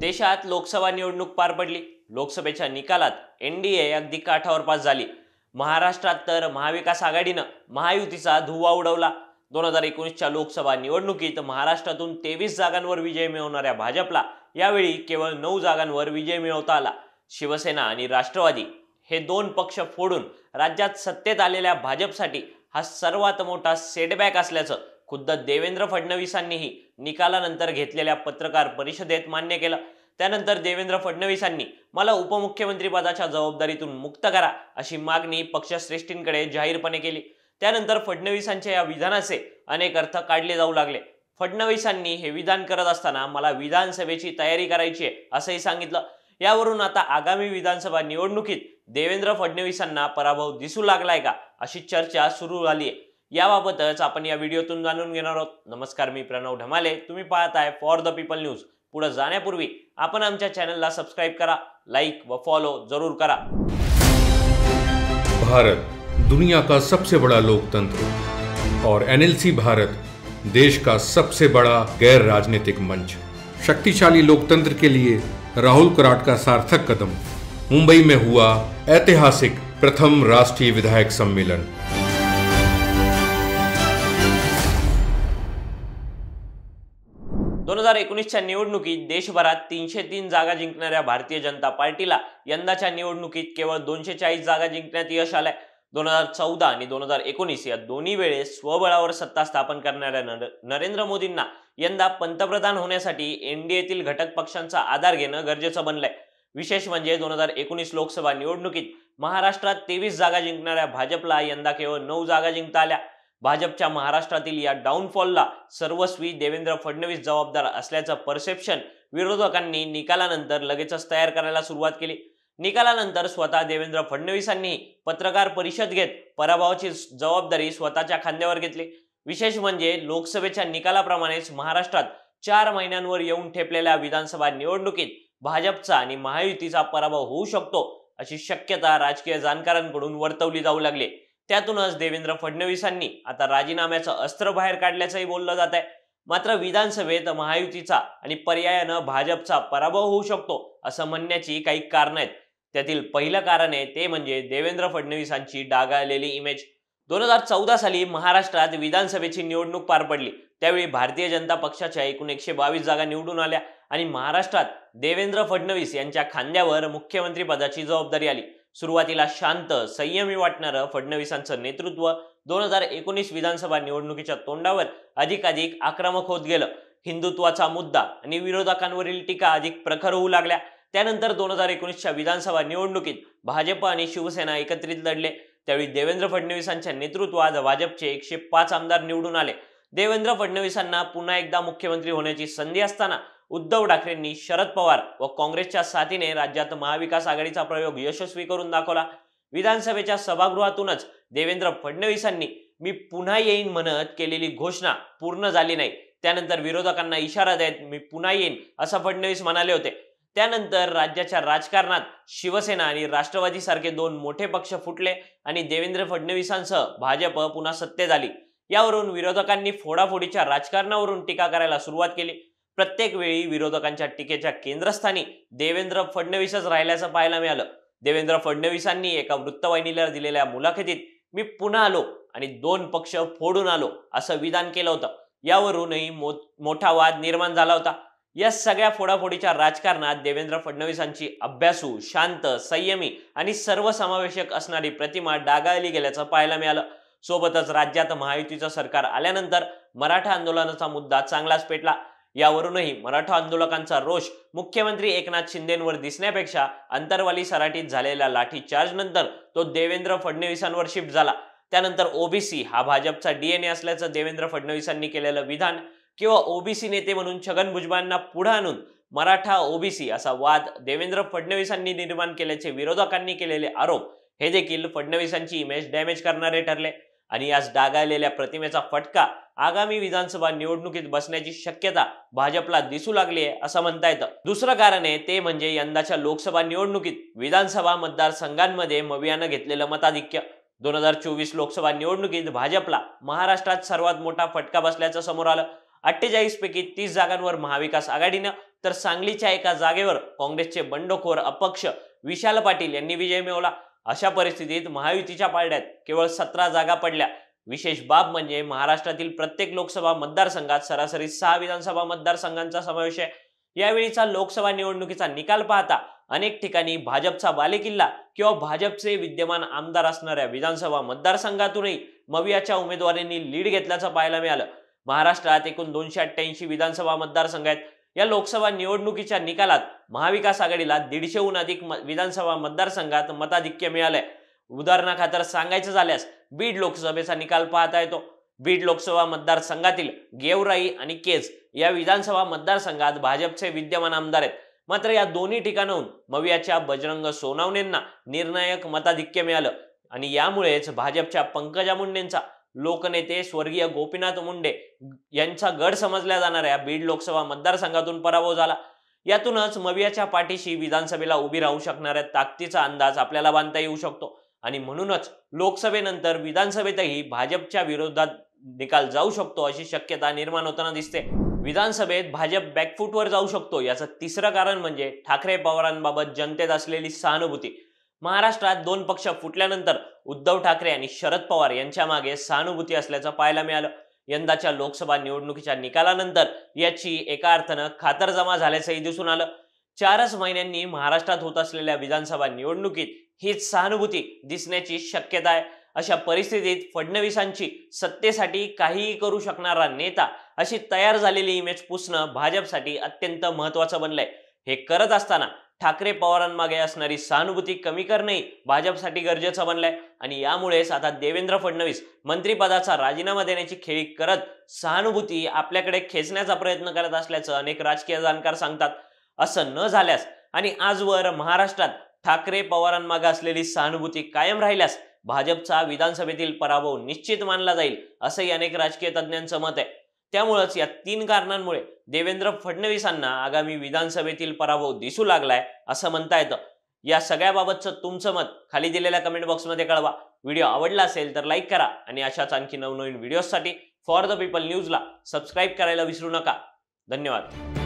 देशात लोकसभा निवडणूक पार पडली। लोकसभेच्या निकालात एनडीए अगदी काठावर पास झाली। महाराष्ट्रात तर महाविकास आघाडीनं महायुतीचा धुव्वा उडवला। 2019च्या लोकसभा निवडणुकीत महाराष्ट्रातून 23 जागांवर विजय मिळवणाऱ्या भाजपला यावेळी केवळ 9 जागांवर विजय मिळवता आला। शिवसेना आणि राष्ट्रवादी हे दोन पक्ष फोडून राज्यात सत्तेत आलेल्या भाजपसाठी हा सर्वात मोठा सेटबॅक असल्याचं खुद्द देवेंद्र फडणवीसांनीही निकालानंतर घेतलेल्या पत्रकार परिषदेत मान्य केलं। त्यानंतर देवेंद्र फडणवीसांनी मला उपमुख्यमंत्री पदाच्या जबाबदारीतून मुक्त करा अशी मागणी पक्षश्रेष्ठींकडे जाहीरपणे केली। त्यानंतर फडणवीसांच्या या विधानाचे अनेक अर्थ काढले जाऊ लागले। फडणवीसांनी हे विधान करत असताना मला विधानसभेची तयारी करायची आहे असंही सांगितलं। यावरून आता आगामी विधानसभा निवडणुकीत देवेंद्र फडणवीसांना पराभव दिसू लागलाय का अशी चर्चा सुरू झाली आहे। याबाबतच आपण या व्हिडिओतून जाणून घेणार आहोत। नमस्कार, मी प्रणव ढमाले, तुम्ही पाहताय फॉर द पीपल न्यूज। पुढे जाण्यापूर्वी आपण आमच्या चॅनलला सबस्क्राइब करा, लाईक व फॉलो जरूर करा। भारत दुनिया का सबसे बड़ा लोकतंत्र और एनएलसी भारत देश का सबसे बड़ा गैर राजनीतिक मंच। शक्तिशाली लोकतंत्र के लिए राहुल कराट का सार्थक कदम। मुंबई में हुआ ऐतिहासिक प्रथम राष्ट्रीय विधायक सम्मेलन। दोन 2019च्या निवडणुकीत देशभरात 303 जागा जिंकणाऱ्या भारतीय जनता पार्टीला यंदाच्या निवडणुकीत केवळ 240 जागा जिंकण्यात यश आलंय। 2014 आणि 2019 या दोन्ही वेळेस स्वबळावर सत्ता स्थापन करणाऱ्या नरेंद्र मोदींना यंदा पंतप्रधान होण्यासाठी एनडीएतील घटक पक्षांचा आधार घेणं गरजेचं बनलंय। विशेष म्हणजे 2019 लोकसभा निवडणुकीत महाराष्ट्रात 23 जागा जिंकणाऱ्या भाजपला यंदा केवळ 9 जागा जिंकता आल्या। भाजपच्या महाराष्ट्रातील या डाऊनफॉलला सर्वस्वी देवेंद्र फडणवीस जबाबदार असल्याचं परसेप्शन विरोधकांनी निकालानंतर लगेचच तयार करायला सुरुवात केली। निकालानंतर स्वतः देवेंद्र फडणवीसांनी पत्रकार परिषद घेत पराभवाची जबाबदारी स्वतःच्या खांद्यावर घेतली। विशेष म्हणजे लोकसभेच्या निकालाप्रमाणेच महाराष्ट्रात 4 महिन्यांवर येऊन ठेपलेल्या विधानसभा निवडणुकीत भाजपचा आणि महायुतीचा पराभव होऊ शकतो अशी शक्यता राजकीय जाणकारांकडून वर्तवली जाऊ लागली। त्यातूनच देवेंद्र फडणवीसांनी आता राजीनाम्याचं अस्त्र बाहेर काढल्याचंही बोललं जात आहे। मात्र विधानसभेत महायुतीचा आणि पर्यायानं भाजपचा पराभव होऊ शकतो असं म्हणण्याची काही कारणं आहेत। त्यातील पहिलं कारण आहे ते म्हणजे देवेंद्र फडणवीसांची डागाळलेली इमेज। 2014 साली महाराष्ट्रात विधानसभेची निवडणूक पार पडली। त्यावेळी भारतीय जनता पक्षाच्या एकूण 122 जागा निवडून आल्या आणि महाराष्ट्रात देवेंद्र फडणवीस यांच्या खांद्यावर मुख्यमंत्री पदाची जबाबदारी आली। सुरुवातीला शांत संयमी वाटणारं फडणवीसांचं नेतृत्व 2019 विधानसभा निवडणुकीच्या तोंडावर अधिकाधिक आक्रमक होत गेलं। हिंदुत्वाचा मुद्दा आणि विरोधकांवरील टीका अधिक प्रखर होऊ लागल्या। त्यानंतर 2019च्या विधानसभा निवडणुकीत भाजप आणि शिवसेना एकत्रित लढले। त्यावेळी देवेंद्र फडणवीसांच्या नेतृत्वात भाजपचे 105 आमदार निवडून आले। देवेंद्र फडणवीसांना पुन्हा एकदा मुख्यमंत्री होण्याची संधी असताना उद्धव ठाकरेंनी शरद पवार व काँग्रेसच्या साथीने राज्यात महाविकास आघाडीचा प्रयोग यशस्वी करून दाखवला। विधानसभेच्या सभागृहातूनच देवेंद्र फडणवीसांनी मी पुन्हा येईन म्हणत केलेली घोषणा पूर्ण झाली नाही। त्यानंतर विरोधकांना इशारा देत मी पुन्हा येईन असं फडणवीस म्हणाले होते। त्यानंतर राज्याच्या राजकारणात शिवसेना आणि राष्ट्रवादी सारखे दोन मोठे पक्ष फुटले आणि देवेंद्र फडणवीसांसह भाजप पुन्हा सत्तेत आली। यावरून विरोधकांनी फोडाफोडीच्या राजकारणावरून टीका करायला सुरुवात केली। प्रत्येक वेळी विरोधकांच्या टीकेच्या केंद्रस्थानी देवेंद्र फडणवीसच राहिल्याचं पाहायला मिळालं। देवेंद्र फडणवीसांनी एका वृत्तवाहिनीला दिलेल्या मुलाखतीत मी पुन्हा आलो आणि 2 पक्ष फोडून आलो असं विधान केलं होतं। यावरूनही मोठा वाद निर्माण झाला होता। या सगळ्या फोडाफोडीच्या राजकारणात देवेंद्र फडणवीसांची अभ्यासू, शांत, संयमी आणि सर्वसमावेशक असणारी प्रतिमा डागाळली गेल्याचं पाहायला मिळालं। सोबतच राज्यात महायुतीचं सरकार आल्यानंतर मराठा आंदोलनाचा मुद्दा चांगलाच पेटला। यावरूनही मराठा आंदोलकांचा रोष मुख्यमंत्री एकनाथ शिंदेंवर दिसण्यापेक्षा अंतरवाली सराटीत झालेल्या लाठीचार्ज नंतर तो देवेंद्र फडणवीसांवर शिफ्ट झाला। त्यानंतर ओबीसी हा भाजपचा डीएनए असल्याचं देवेंद्र फडणवीसांनी केलेलं विधान किंवा ओबीसी नेते म्हणून छगन भुजबळांना पुढे आणून मराठा ओबीसी असा वाद देवेंद्र फडणवीसांनी निर्माण केल्याचे विरोधकांनी केलेले आरोप हे देखील फडणवीसांची इमेज डॅमेज करणारे ठरले आणि याच डागाळलेल्या प्रतिमेचा फटका आगामी विधानसभा निवडणुकीत बसण्याची शक्यता भाजपला दिसू लागली आहे असं म्हणता येतं। दुसरं कारण आहे ते म्हणजे यंदाच्या लोकसभा निवडणुकीत विधानसभा मतदारसंघांमध्ये मवियानं घेतलेलं मताधिक्य। 2024 लोकसभा निवडणुकीत भाजपला महाराष्ट्रात सर्वात मोठा फटका बसल्याचं समोर आलं। 48 पैकी 30 जागांवर महाविकास आघाडीनं तर सांगलीच्या एका जागेवर काँग्रेसचे बंडखोर अपक्ष विशाल पाटील यांनी विजय मिळवला. अशा परिस्थितीत महायुतीच्या पारड्यात केवळ 17 जागा पडल्या. विशेष बाब म्हणजे महाराष्ट्रातील प्रत्येक लोकसभा मतदारसंघात सरासरी 6 विधानसभा मतदारसंघांचा समावेश आहे. यावेळीचा लोकसभा निवडणुकीचा निकाल पाहता अनेक ठिकाणी भाजपचा बालेकिल्ला किंवा भाजपचे विद्यमान आमदार असणाऱ्या विधानसभा मतदारसंघातूनही मवियाच्या उमेदवारांनी लीड घेतल्याचं पाहायला मिळालं. महाराष्ट्रात एकूण 288 विधानसभा मतदारसंघ आहेत. या लोकसभा निवडणुकीच्या निकालात महाविकास आघाडीला 150हून अधिक विधानसभा मतदारसंघात मताधिक्य मिळालंय. उदाहरणाखातर सांगायचं झाल्यास बीड लोकसभेचा निकाल पाहता येतो. बीड लोकसभा मतदारसंघातील गेवराई आणि केज या विधानसभा मतदारसंघात भाजपचे विद्यमान आमदार आहेत. मात्र या दोन्ही ठिकाणाहून मवियाच्या बजरंग सोनवणेंना निर्णायक मताधिक्य मिळालं आणि यामुळेच भाजपच्या पंकजा मुंडेंचा लोकनेते स्वर्गीय गोपीनाथ मुंडे यांचा गड समजल्या जाणाऱ्या बीड लोकसभा मतदारसंघातून पराभव झाला. यातूनच मवियाच्या पाठीशी विधानसभेला उभी राहू शकणाऱ्या ताकदीचा अंदाज आपल्याला बांधता येऊ शकतो आणि म्हणूनच लोकसभेनंतर विधानसभेतही भाजपच्या विरोधात निकाल जाऊ शकतो अशी शक्यता निर्माण होताना दिसते. विधानसभेत भाजप बॅकफूटवर जाऊ शकतो याचं तिसरं कारण म्हणजे ठाकरे पवारांबाबत जनतेत असलेली सहानुभूती. महाराष्ट्रात 2 पक्ष फुटल्यानंतर उद्धव ठाकरे आणि शरद पवार यांच्या मागे सहानुभूती असल्याचं पाहायला मिळालं. यंदाच्या लोकसभा निवडणुकीच्या निकालानंतर याची एका अर्थानं खातरजमा झाल्याचंही दिसून आलं. 4च महिन्यांनी महाराष्ट्रात होत असलेल्या विधानसभा निवडणुकीत हीच सहानुभूती दिसण्याची शक्यता आहे. अशा परिस्थितीत फडणवीसांची सत्तेसाठी काहीही करू शकणारा नेता अशी तयार झालेली इमेज पुसणं भाजपसाठी अत्यंत महत्वाचं बनलंय. हे करत असताना ठाकरे पवारांमागे असणारी सहानुभूती कमी करणंही भाजपसाठी गरजेचं बनलंय आणि यामुळेच आता देवेंद्र फडणवीस मंत्रिपदाचा राजीनामा देण्याची खेळी करत सहानुभूती आपल्याकडे खेचण्याचा प्रयत्न करत असल्याचं अनेक राजकीय जाणकार सांगतात. असं न झाल्यास आणि आजवर महाराष्ट्रात ठाकरे पवारांमागे असलेली सहानुभूती कायम राहिल्यास भाजपचा विधानसभेतील पराभव निश्चित मानला जाईल असंही अनेक राजकीय तज्ज्ञांचं मत आहे. त्यामुळेच या 3 कारणांमुळे देवेंद्र फडणवीसांना आगामी विधानसभेतील पराभव दिसू लागलाय असं म्हणता येतं. या सगळ्याबाबतचं तुमचं मत खाली दिलेल्या कमेंट बॉक्समध्ये कळवा. व्हिडिओ आवडला असेल तर लाईक करा आणि अशाच आणखी नवनवीन व्हिडिओसाठी फॉर द पीपल न्यूजला सबस्क्राईब करायला विसरू नका. धन्यवाद.